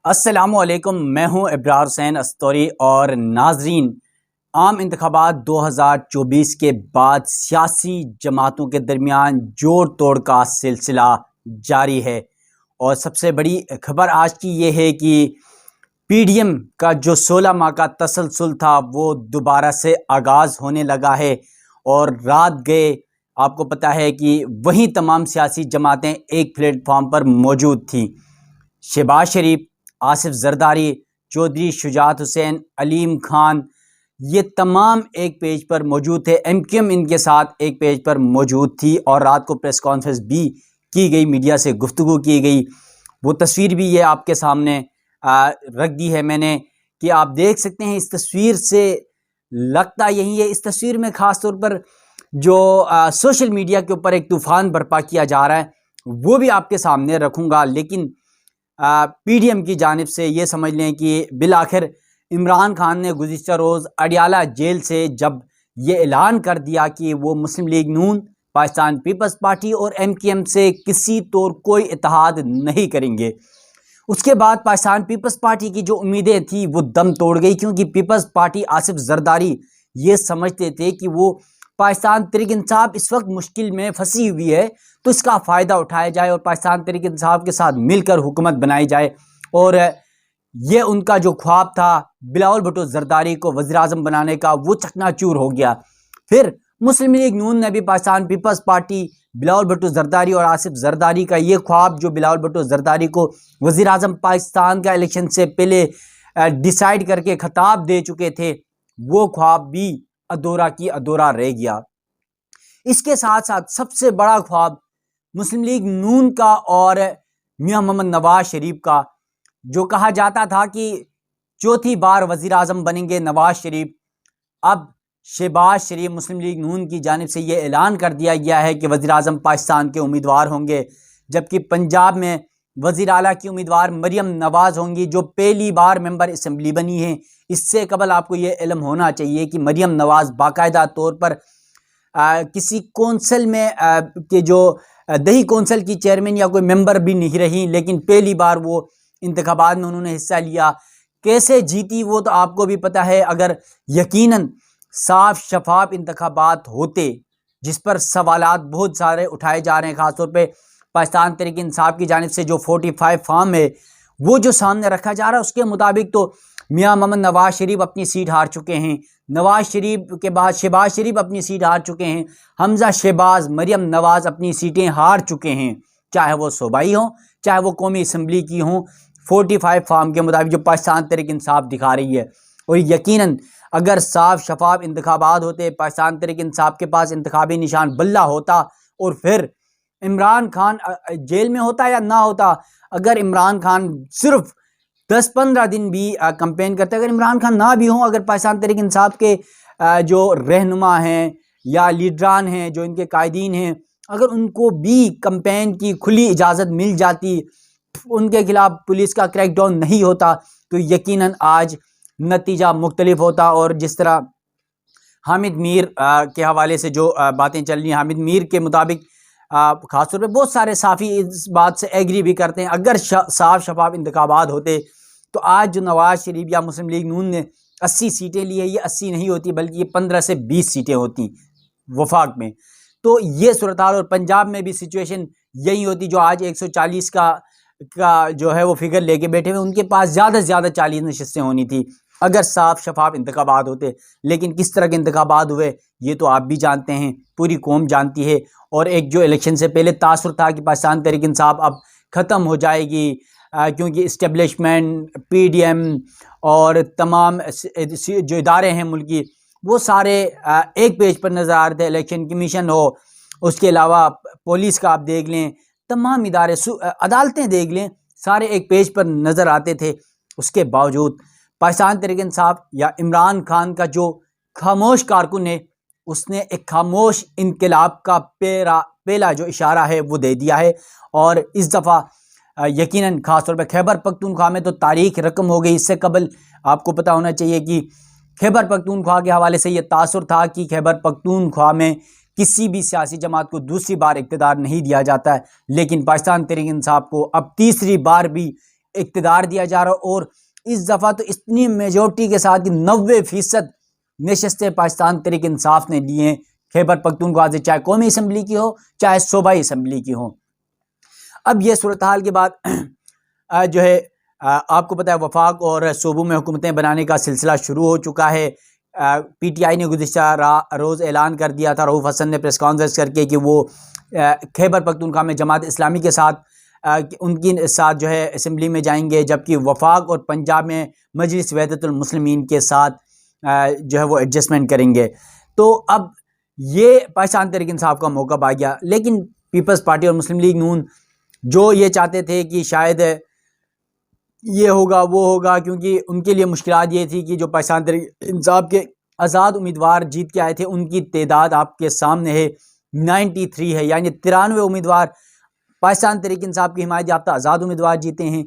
السلام علیکم، میں ہوں ابرار حسین استوری۔ اور ناظرین، عام انتخابات 2024 کے بعد سیاسی جماعتوں کے درمیان جوڑ توڑ کا سلسلہ جاری ہے، اور سب سے بڑی خبر آج کی یہ ہے کہ پی ڈی ایم کا جو 16 ماہ کا تسلسل تھا وہ دوبارہ سے آغاز ہونے لگا ہے۔ اور رات گئے آپ کو پتہ ہے کہ وہیں تمام سیاسی جماعتیں ایک پلیٹ فارم پر موجود تھیں۔ شہباز شریف، آصف زرداری، چودھری شجاعت حسین، علیم خان، یہ تمام ایک پیج پر موجود تھے۔ ایم کیو ایم ان کے ساتھ ایک پیج پر موجود تھی، اور رات کو پریس کانفرنس بھی کی گئی، میڈیا سے گفتگو کی گئی۔ وہ تصویر بھی یہ آپ کے سامنے رکھ دی ہے میں نے، کہ آپ دیکھ سکتے ہیں۔ اس تصویر سے لگتا یہی ہے، اس تصویر میں خاص طور پر جو سوشل میڈیا کے اوپر ایک طوفان برپا کیا جا رہا ہے وہ بھی آپ کے سامنے رکھوں گا، لیکن پی ڈی ایم کی جانب سے یہ سمجھ لیں کہ بالآخر عمران خان نے گزشتہ روز اڈیالہ جیل سے جب یہ اعلان کر دیا کہ وہ مسلم لیگ نون، پاکستان پیپلز پارٹی اور ایم کیو ایم سے کسی طور کوئی اتحاد نہیں کریں گے، اس کے بعد پاکستان پیپلز پارٹی کی جو امیدیں تھیں وہ دم توڑ گئی، کیونکہ پیپلز پارٹی آصف زرداری یہ سمجھتے تھے کہ وہ پاکستان تحریک انصاف اس وقت مشکل میں پھنسی ہوئی ہے تو اس کا فائدہ اٹھایا جائے اور پاکستان تحریک انصاف کے ساتھ مل کر حکومت بنائی جائے۔ اور یہ ان کا جو خواب تھا بلاول بھٹو زرداری کو وزیر اعظم بنانے کا، وہ چکنا چور ہو گیا۔ پھر مسلم لیگ نون نے بھی پاکستان پیپلز پارٹی، بلاول بھٹو زرداری اور آصف زرداری کا یہ خواب جو بلاول بھٹو زرداری کو وزیر اعظم پاکستان کا الیکشن سے پہلے ڈیسائیڈ کر کے خطاب دے چکے تھے، وہ خواب بھی ادھورا کی ادھورا رہ گیا۔ اس کے ساتھ ساتھ سب سے بڑا خواب مسلم لیگ نون کا اور میاں محمد نواز شریف کا، جو کہا جاتا تھا کہ چوتھی بار وزیر اعظم بنیں گے نواز شریف، اب شہباز شریف مسلم لیگ نون کی جانب سے یہ اعلان کر دیا گیا ہے کہ وزیر اعظم پاکستان کے امیدوار ہوں گے، جبکہ پنجاب میں وزیر اعلیٰ کی امیدوار مریم نواز ہوں گی، جو پہلی بار ممبر اسمبلی بنی ہیں۔ اس سے قبل آپ کو یہ علم ہونا چاہیے کہ مریم نواز باقاعدہ طور پر کسی کونسل میں کہ جو دیہی کونسل کی چیئرمین یا کوئی ممبر بھی نہیں رہی، لیکن پہلی بار وہ انتخابات میں انہوں نے حصہ لیا۔ کیسے جیتی وہ تو آپ کو بھی پتہ ہے۔ اگر یقیناً صاف شفاف انتخابات ہوتے، جس پر سوالات بہت سارے اٹھائے جا رہے ہیں، خاص طور پہ پاکستان تحریک انصاف کی جانب سے جو 45 فارم ہے وہ جو سامنے رکھا جا رہا ہے، اس کے مطابق تو میاں محمد نواز شریف اپنی سیٹ ہار چکے ہیں، نواز شریف کے بعد شہباز شریف اپنی سیٹ ہار چکے ہیں، حمزہ شہباز، مریم نواز اپنی سیٹیں ہار چکے ہیں، چاہے وہ صوبائی ہوں چاہے وہ قومی اسمبلی کی ہوں، 45 فارم کے مطابق جو پاکستان تحریک انصاف دکھا رہی ہے۔ اور یقیناً اگر صاف شفاف انتخابات ہوتے، پاکستان تحریک انصاف کے پاس انتخابی نشان بلہ ہوتا، اور پھر عمران خان جیل میں ہوتا یا نہ ہوتا، اگر عمران خان صرف 10-15 دن بھی کمپین کرتے، اگر عمران خان نہ بھی ہوں، اگر پاکستان تحریک انصاف کے جو رہنما ہیں یا لیڈران ہیں، جو ان کے قائدین ہیں، اگر ان کو بھی کمپین کی کھلی اجازت مل جاتی، ان کے خلاف پولیس کا کریک ڈاؤن نہیں ہوتا، تو یقیناً آج نتیجہ مختلف ہوتا۔ اور جس طرح حامد میر کے حوالے سے جو باتیں چل رہی ہیں، حامد میر کے مطابق خاص طور پہ بہت سارے صحافی اس بات سے ایگری بھی کرتے ہیں، اگر صاف شفاف انتخابات ہوتے تو آج جو نواز شریف یا مسلم لیگ نون نے 80 سیٹیں لی ہے، یہ 80 نہیں ہوتی بلکہ یہ 15 سے 20 سیٹیں ہوتی وفاق میں۔ تو یہ صورتحال، اور پنجاب میں بھی سچویشن یہی ہوتی، جو آج 140 کا جو ہے وہ فگر لے کے بیٹھے ہوئے، ان کے پاس زیادہ سے زیادہ 40 نشستیں ہونی تھی اگر صاف شفاف انتخابات ہوتے۔ لیکن کس طرح کے انتخابات ہوئے یہ تو آپ بھی جانتے ہیں، پوری قوم جانتی ہے۔ اور ایک جو الیکشن سے پہلے تاثر تھا کہ پاکستان تحریک انصاف اب ختم ہو جائے گی، کیونکہ اسٹیبلشمنٹ، پی ڈی ایم اور تمام جو ادارے ہیں ملکی، وہ سارے ایک پیج پر نظر آ رہے تھے۔ الیکشن کمیشن ہو، اس کے علاوہ پولیس کا آپ دیکھ لیں، تمام ادارے، عدالتیں دیکھ لیں، سارے ایک پیج پر نظر آتے تھے۔ اس کے باوجود پاکستان تحریک انصاف یا عمران خان کا جو خاموش کارکن ہے، اس نے ایک خاموش انقلاب کا پہلا جو اشارہ ہے وہ دے دیا ہے۔ اور اس دفعہ یقیناً خاص طور پہ خیبر پختونخوا میں تو تاریخ رقم ہو گئی۔ اس سے قبل آپ کو پتہ ہونا چاہیے کہ خیبر پختونخوا کے حوالے سے یہ تاثر تھا کہ خیبر پختونخوا میں کسی بھی سیاسی جماعت کو دوسری بار اقتدار نہیں دیا جاتا ہے، لیکن پاکستان تحریک انصاف کو اب تیسری بار بھی اقتدار دیا جا رہا ہے، اور اس دفعہ تو اتنی میجورٹی کے ساتھ 90% نشستیں پاکستان تحریک انصاف نے لی ہیں خیبر پختونخوا سے، چاہے قومی اسمبلی کی ہو چاہے صوبائی اسمبلی کی ہو۔ اب یہ صورتحال کے بعد جو ہے آپ کو پتہ ہے وفاق اور صوبوں میں حکومتیں بنانے کا سلسلہ شروع ہو چکا ہے۔ پی ٹی آئی نے گزشتہ روز اعلان کر دیا تھا، رؤوف حسن نے پریس کانفرنس کر کے، کہ وہ خیبر پختونخوا میں جماعت اسلامی کے ساتھ ان کی ساتھ جو ہے اسمبلی میں جائیں گے، جبکہ وفاق اور پنجاب میں مجلس وحدت المسلمین کے ساتھ جو ہے وہ ایڈجسٹمنٹ کریں گے۔ تو اب یہ پاکستان تحریک انصاف کا موقع آ گیا، لیکن پیپلز پارٹی اور مسلم لیگ نون جو یہ چاہتے تھے کہ شاید یہ ہوگا وہ ہوگا، کیونکہ ان کے لیے مشکلات یہ تھی کہ جو پاکستان تحریک انصاف کے آزاد امیدوار جیت کے آئے تھے ان کی تعداد آپ کے سامنے ہے 93 ہے، یعنی 93 امیدوار پاکستان تحریک انصاف کی حمایت یافتہ آزاد امیدوار جیتے ہیں،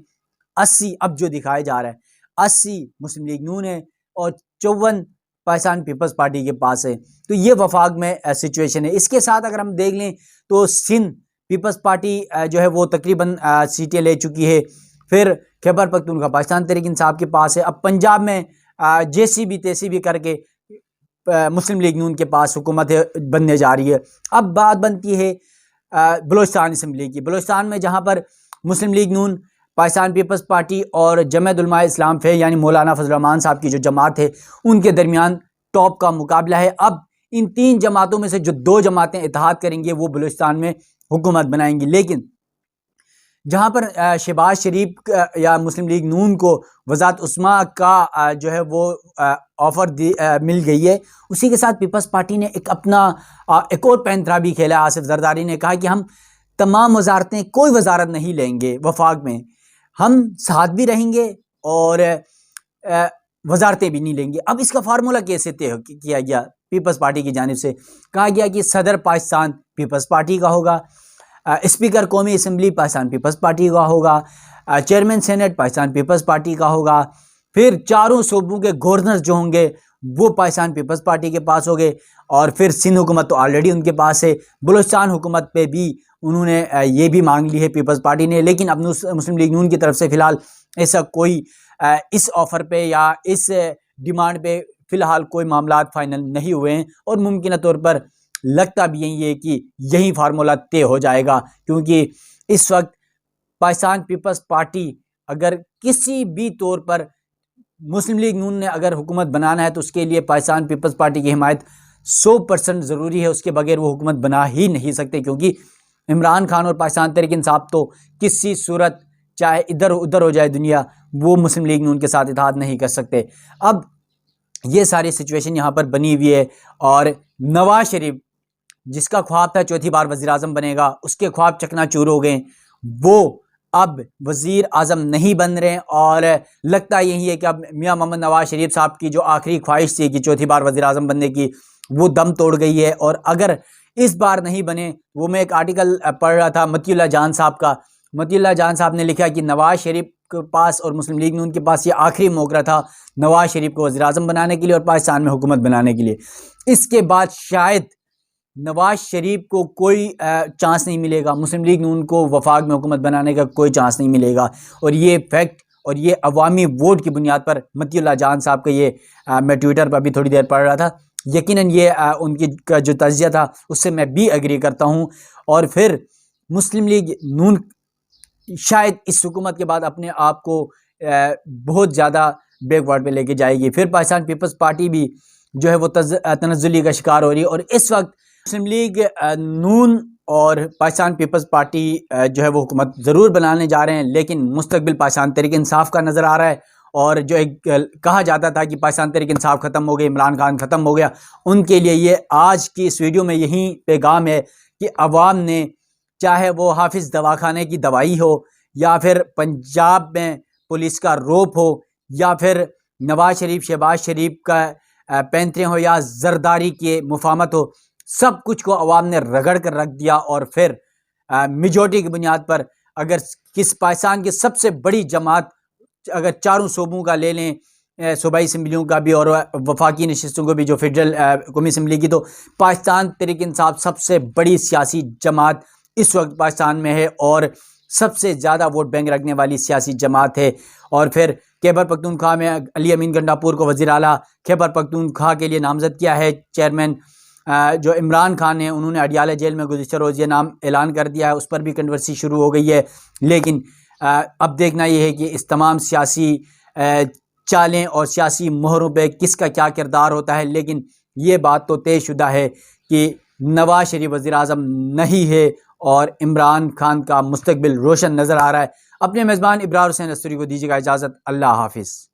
80 اب جو دکھایا جا رہا ہے 80 مسلم لیگ نون ہے اور 54 پاکستان پیپلز پارٹی کے پاس ہے۔ تو یہ وفاق میں سچویشن ہے۔ اس کے ساتھ اگر ہم دیکھ لیں تو سندھ پیپلز پارٹی جو ہے وہ تقریباً سیٹیں لے چکی ہے، پھر خیبر پختونخوا پاکستان تحریک انصاف کے پاس ہے، اب پنجاب میں جیسی بھی تیسی بھی کر کے مسلم لیگ نون کے پاس حکومت بننے جا رہی ہے۔ اب بات بنتی ہے بلوچستان اسمبلی کی۔ بلوچستان میں جہاں پر مسلم لیگ نون، پاکستان پیپلز پارٹی اور جمعیت علماء اسلام فے یعنی مولانا فضل الرحمان صاحب کی جو جماعت ہے ان کے درمیان ٹاپ کا مقابلہ ہے۔ اب ان 3 جماعتوں میں سے جو 2 جماعتیں اتحاد کریں گے وہ بلوچستان میں حکومت بنائیں گی، لیکن جہاں پر شہباز شریف یا مسلم لیگ نون کو وزارت عثمیٰ کا جو ہے وہ آفر مل گئی ہے، اسی کے ساتھ پیپلز پارٹی نے اپنا ایک اور پینترا بھی کھیلا۔ آصف زرداری نے کہا کہ ہم تمام وزارتیں، کوئی وزارت نہیں لیں گے وفاق میں، ہم ساتھ بھی رہیں گے اور وزارتیں بھی نہیں لیں گے۔ اب اس کا فارمولہ کیسے طے کیا گیا؟ پیپلز پارٹی کی جانب سے کہا گیا کہ صدر پاکستان پیپلز پارٹی کا ہوگا، اسپیکر قومی اسمبلی پاکستان پیپلز پارٹی کا ہوگا، چیئرمین سینٹ پاکستان پیپلز پارٹی کا ہوگا، پھر چاروں صوبوں کے گورنر جو ہوں گے وہ پاکستان پیپلز پارٹی کے پاس ہوگے، اور پھر سندھ حکومت تو آلریڈی ان کے پاس ہے۔ بلوچستان حکومت پہ بھی انہوں نے یہ بھی مانگ لی ہے پیپلز پارٹی نے، لیکن اب مسلم لیگ نون کی طرف سے فی الحال ایسا کوئی اس آفر پہ یا اس ڈیمانڈ پہ فی الحال کوئی معاملات فائنل نہیں ہوئے ہیں، اور ممکنہ طور پر لگتا بھی یہی ہے کہ یہی فارمولہ طے ہو جائے گا، کیونکہ اس وقت پاکستان پیپلز پارٹی اگر کسی بھی طور پر مسلم لیگ نون نے اگر حکومت بنانا ہے تو اس کے لیے پاکستان پیپلز پارٹی کی حمایت 100% ضروری ہے، اس کے بغیر وہ حکومت بنا ہی نہیں سکتے، کیونکہ عمران خان اور پاکستان تحریک انصاف تو کسی صورت چاہے ادھر ادھر ہو جائے دنیا، وہ مسلم لیگ نون کے ساتھ اتحاد نہیں کر سکتے۔ اب یہ ساری سچویشن یہاں پر بنی ہوئی ہے، اور نواز شریف جس کا خواب تھا چوتھی بار وزیر اعظم بنے گا، اس کے خواب چکنا چور ہو گئے، وہ اب وزیر اعظم نہیں بن رہے، اور لگتا یہی ہے کہ اب میاں محمد نواز شریف صاحب کی جو آخری خواہش تھی کہ چوتھی بار وزیر اعظم بننے کی، وہ دم توڑ گئی ہے۔ اور اگر اس بار نہیں بنے، وہ میں ایک آرٹیکل پڑھ رہا تھا متی اللہ جان صاحب کا، متی اللہ جان صاحب نے لکھا کہ نواز شریف کے پاس اور مسلم لیگ نون کے پاس یہ آخری موقع تھا نواز شریف کو وزیر اعظم بنانے کے لیے اور پاکستان میں حکومت بنانے کے لیے، اس کے بعد شاید نواز شریف کو کوئی چانس نہیں ملے گا، مسلم لیگ نون کو وفاق میں حکومت بنانے کا کوئی چانس نہیں ملے گا۔ اور یہ فیکٹ اور یہ عوامی ووٹ کی بنیاد پر متی اللہ جان صاحب کا یہ میں ٹویٹر پر بھی تھوڑی دیر پڑھ رہا تھا، یقیناً یہ ان کی کا جو تجزیہ تھا اس سے میں بھی ایگری کرتا ہوں۔ اور پھر مسلم لیگ نون شاید اس حکومت کے بعد اپنے آپ کو بہت زیادہ بیک ورڈ پہ لے کے جائے گی، پھر پاکستان پیپلز پارٹی بھی جو ہے وہ تنزلی کا شکار ہو رہی ہے۔ اور اس وقت مسلم لیگ نون اور پاکستان پیپلز پارٹی جو ہے وہ حکومت ضرور بنانے جا رہے ہیں، لیکن مستقبل پاکستان تحریک انصاف کا نظر آ رہا ہے، اور جو ایک کہا جاتا تھا کہ پاکستان تحریک انصاف ختم ہو گئی، عمران خان ختم ہو گیا، ان کے لیے یہ آج کی اس ویڈیو میں یہی پیغام ہے کہ عوام نے، چاہے وہ حافظ دواخانے کی دوائی ہو، یا پھر پنجاب میں پولیس کا روپ ہو، یا پھر نواز شریف شہباز شریف کا پینترے ہو، یا زرداری کی مفاہمت ہو، سب کچھ کو عوام نے رگڑ کر رکھ دیا، اور پھر میجورٹی کی بنیاد پر اگر کس پاکستان کی سب سے بڑی جماعت اگر چاروں صوبوں کا لے لیں، صوبائی اسمبلیوں کا بھی اور وفاقی نشستوں کو بھی، جو فیڈرل قومی اسمبلی کی، تو پاکستان تحریک انصاف سب سے بڑی سیاسی جماعت اس وقت پاکستان میں ہے، اور سب سے زیادہ ووٹ بینک رکھنے والی سیاسی جماعت ہے۔ اور پھر خیبر پختونخوا میں علی امین گنڈاپور کو وزیر اعلیٰ خیبر پختونخوا کے لیے نامزد کیا ہے۔ چیئرمین جو عمران خان ہیں انہوں نے اڈیالہ جیل میں گزشتہ روز یہ نام اعلان کر دیا ہے، اس پر بھی کنٹروورسی شروع ہو گئی ہے۔ لیکن اب دیکھنا یہ ہے کہ اس تمام سیاسی چالیں اور سیاسی مہروں پہ کس کا کیا کردار ہوتا ہے، لیکن یہ بات تو طے شدہ ہے کہ نواز شریف وزیر اعظم نہیں ہے اور عمران خان کا مستقبل روشن نظر آ رہا ہے۔ اپنے میزبان ابرار حسین استوری کو دیجیے گا اجازت، اللہ حافظ۔